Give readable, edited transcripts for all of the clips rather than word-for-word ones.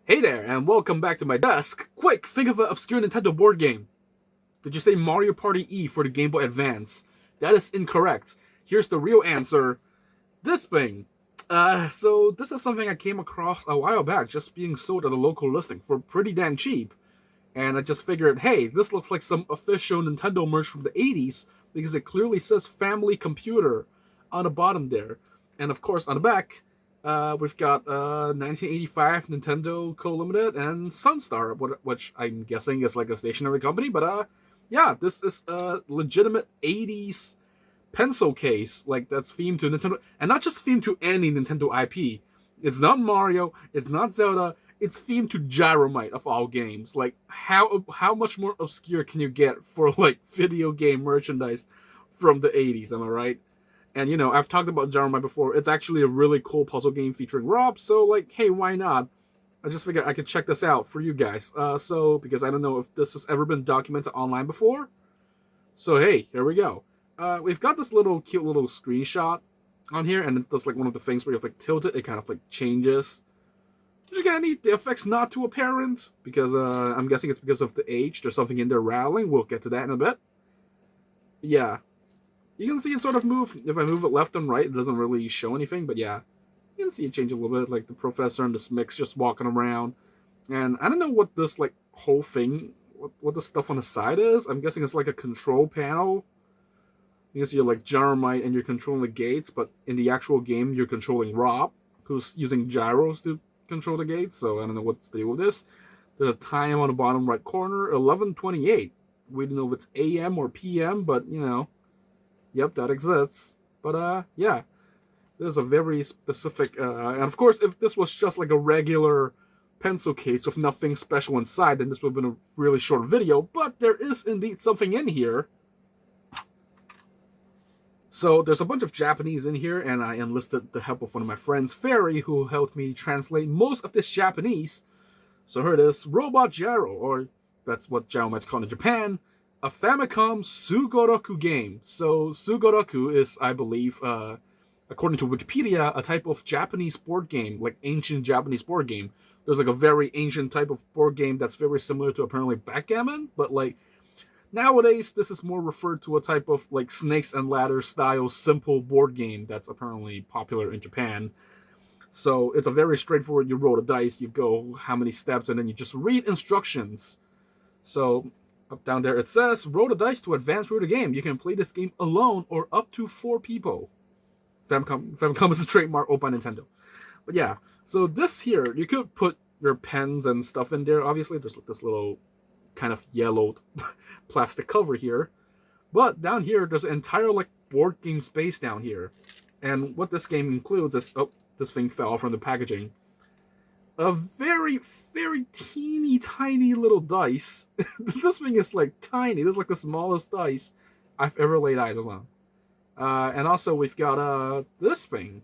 Hey there, and welcome back to my desk. Quick, think of an obscure Nintendo board game. Did you say Mario Party E for the Game Boy Advance? That is incorrect. Here's the real answer. This thing. So this is something I came across a while back, just being sold at a local listing for pretty damn cheap. And I just figured, hey, this looks like some official Nintendo merch from the 80s, because it clearly says Family Computer on the bottom there. And of course, on the back, we've got 1985 Nintendo Co-Limited and Sunstar, which I'm guessing is like a stationery company. But yeah, this is a legitimate 80s pencil case, like that's themed to Nintendo, and not just themed to any Nintendo IP. It's not Mario, it's not Zelda, it's themed to Gyromite of all games. Like how much more obscure can you get for like video game merchandise from the 80s? Am I right? And I've talked about Gyromite before. It's actually a really cool puzzle game featuring R.O.B. So like, hey, why not? I just figured I could check this out for you guys. So because I don't know if this has ever been documented online before. So hey, here we go. We've got this little cute little screenshot on here, and that's like one of the things where you have like tilt it kind of like changes. Which again, the effect's not too apparent because I'm guessing it's because of the age. There's something in there rattling. We'll get to that in a bit. Yeah, you can see it sort of move. If I move it left and right, it doesn't really show anything, but yeah, you can see it change a little bit. Like the professor and the mix just walking around, and I don't know what this like whole thing, what the stuff on the side is. I'm guessing it's like a control panel. Because you're like Gyromite and you're controlling the gates, but in the actual game you're controlling R.O.B, who's using gyros to control the gates. So I don't know what to do with this. There's a time on the bottom right corner, 11:28. We don't know if it's AM or PM, but yep, that exists. But yeah, there's a very specific, and of course, if this was just like a regular pencil case with nothing special inside, then this would have been a really short video. But there is indeed something in here. So there's a bunch of Japanese in here, and I enlisted the help of one of my friends, Ferry, who helped me translate most of this Japanese. So here it is, Robot Gyro, or that's what Gyromite's called in Japan, a Famicom Sugoroku game. So Sugoroku is, I believe, according to Wikipedia, a type of Japanese board game, like ancient Japanese board game. There's like a very ancient type of board game that's very similar to apparently backgammon, but like nowadays, this is more referred to a type of like snakes and ladders style simple board game that's apparently popular in Japan. So it's a very straightforward. You roll the dice, you go how many steps, and then you just read instructions. So up down there it says, roll the dice to advance through the game. You can play this game alone or up to 4 people. Famicom is a trademark owned by Nintendo. But yeah, so this here, you could put your pens and stuff in there. Obviously, there's like this little kind of yellowed plastic cover here, but down here there's an entire like board game space down here, and what this game includes is, oh, this thing fell from the packaging, a very teeny tiny little dice. This thing is like tiny. This is like the smallest dice I've ever laid eyes on. And also we've got this thing,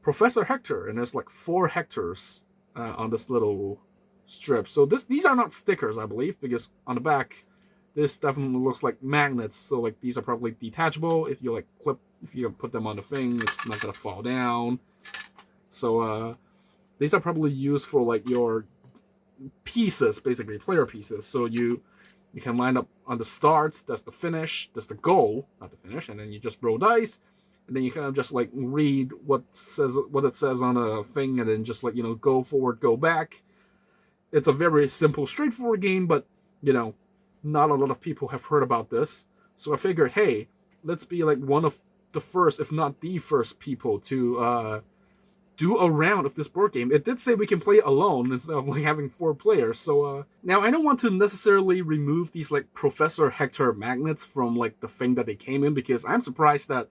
Professor Hector, and there's like 4 Hectors on this little strip. So these are not stickers, I believe, because on the back this definitely looks like magnets. So like these are probably detachable. If you put them on the thing, it's not gonna fall down. So these are probably used for like your pieces, basically player pieces. So you can line up on the start, that's the finish, that's the goal, not the finish, and then you just roll dice, and then you kind of just like read what it says on a thing, and then just like go forward, go back. It's a very simple, straightforward game, but, not a lot of people have heard about this. So I figured, hey, let's be like one of the first, if not the first people to do a round of this board game. It did say we can play it alone instead of like having 4 players. So now I don't want to necessarily remove these like Professor Hector magnets from like the thing that they came in, because I'm surprised that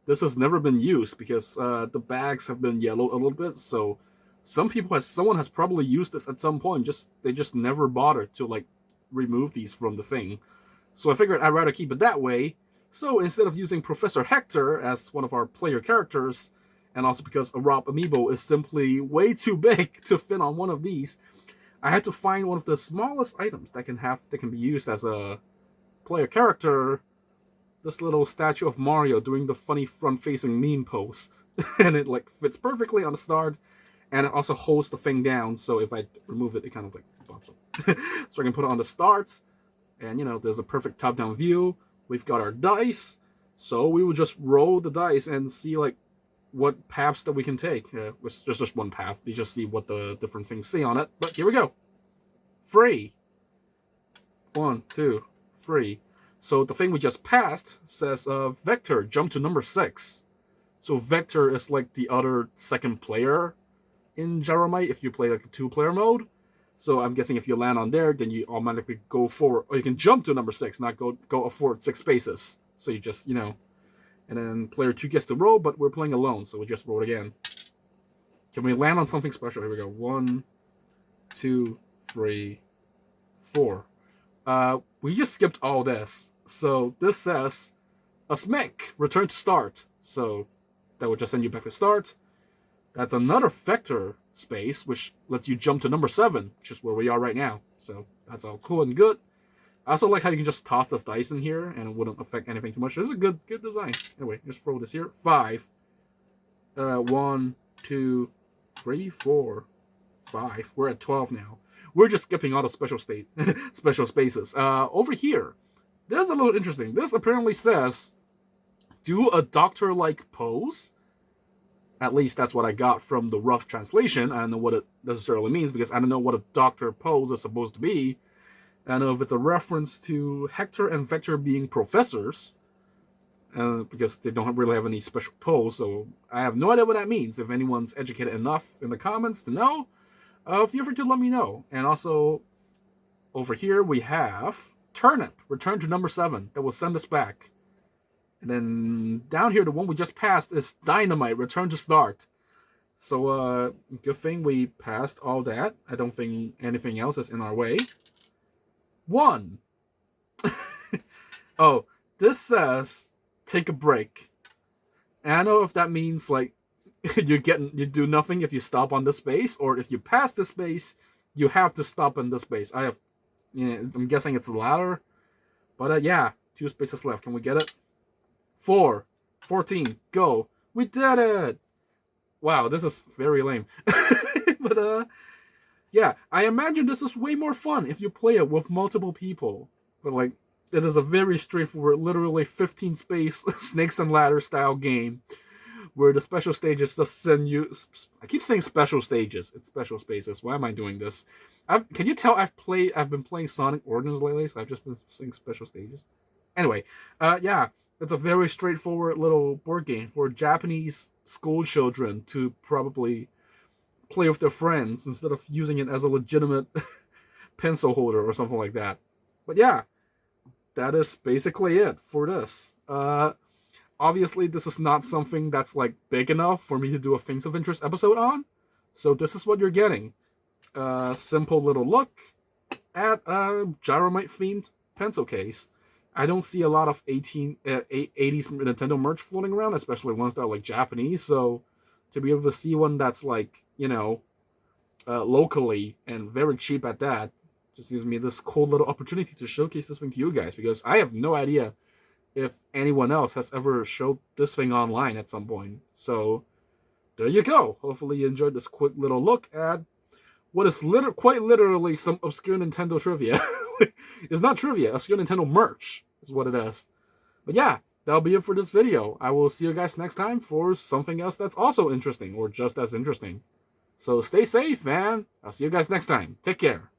this has never been used, because the bags have been yellowed a little bit. So someone has probably used this at some point. They just never bothered to like remove these from the thing. So I figured I'd rather keep it that way. So instead of using Professor Hector as one of our player characters, and also because a R.O.B amiibo is simply way too big to fit on one of these, I had to find one of the smallest items that can be used as a player character. This little statue of Mario doing the funny front-facing meme pose, and it like fits perfectly on the start. and it also holds the thing down. So if I remove it, it kind of like pops up. So I can put it on the start, and there's a perfect top-down view. We've got our dice, so we will just roll the dice and see like what paths that we can take. It's just one path. You just see what the different things say on it. But here we go. 3. 1, 2, 3. So the thing we just passed says Vector, jump to number 6. So Vector is like the other second player in Gyromite if you play like the 2-player mode. So I'm guessing if you land on there, then you automatically go forward, or you can jump to number 6, not go forward 6 spaces. So you just, and then player 2 gets to roll, but we're playing alone, so we just roll again. Can we land on something special? Here we go. 1, 2, 3, 4. We just skipped all this. So this says a SMIC, return to start. So that would just send you back to start. That's another vector space, which lets you jump to number 7, which is where we are right now. So that's all cool and good. I also like how you can just toss this dice in here and it wouldn't affect anything too much. This is a good design. Anyway, just throw this here. 5. 1, 2, 3, 4, 5. We're at 12 now. We're just skipping all the special spaces. Over here, this is a little interesting. This apparently says, do a doctor-like pose. At least that's what I got from the rough translation. I don't know what it necessarily means because I don't know what a doctor pose is supposed to be. I don't know if it's a reference to Hector and Vector being professors, because they don't really have any special pose. So I have no idea what that means. If anyone's educated enough in the comments to know, feel free to let me know. And also, over here we have Turnip, return to number 7. That will send us back. And then down here, the one we just passed is Dynamite, return to start. So, good thing we passed all that. I don't think anything else is in our way. 1. Oh, this says take a break. And I don't know if that means like you do nothing if you stop on this space, or if you pass this space, you have to stop on this space. I'm guessing it's the latter. But yeah, 2 spaces left. Can we get it? 4, 14, go. We did it. Wow, this is very lame. But yeah, I imagine this is way more fun if you play it with multiple people. But like, it is a very straightforward, literally 15 space snakes and ladder style game where the special stages just send you. I keep saying special stages. It's special spaces. Why am I doing this? Can you tell I've been playing Sonic Origins lately, so I've just been saying special stages. Anyway, yeah. It's a very straightforward little board game for Japanese school children to probably play with their friends instead of using it as a legitimate pencil holder or something like that. But yeah, that is basically it for this. Obviously, this is not something that's like big enough for me to do a Things of Interest episode on. So this is what you're getting. Simple little look at a Gyromite themed pencil case. I don't see a lot of 80s Nintendo merch floating around, especially ones that are like Japanese. So to be able to see one that's like, locally and very cheap at that, just gives me this cool little opportunity to showcase this thing to you guys, because I have no idea if anyone else has ever showed this thing online at some point. So there you go. Hopefully you enjoyed this quick little look at what is quite literally some obscure Nintendo trivia. It's not trivia, obscure Nintendo merch is what it is. But yeah, that'll be it for this video. I will see you guys next time for something else that's also interesting, or just as interesting. So stay safe, and I'll see you guys next time. Take care.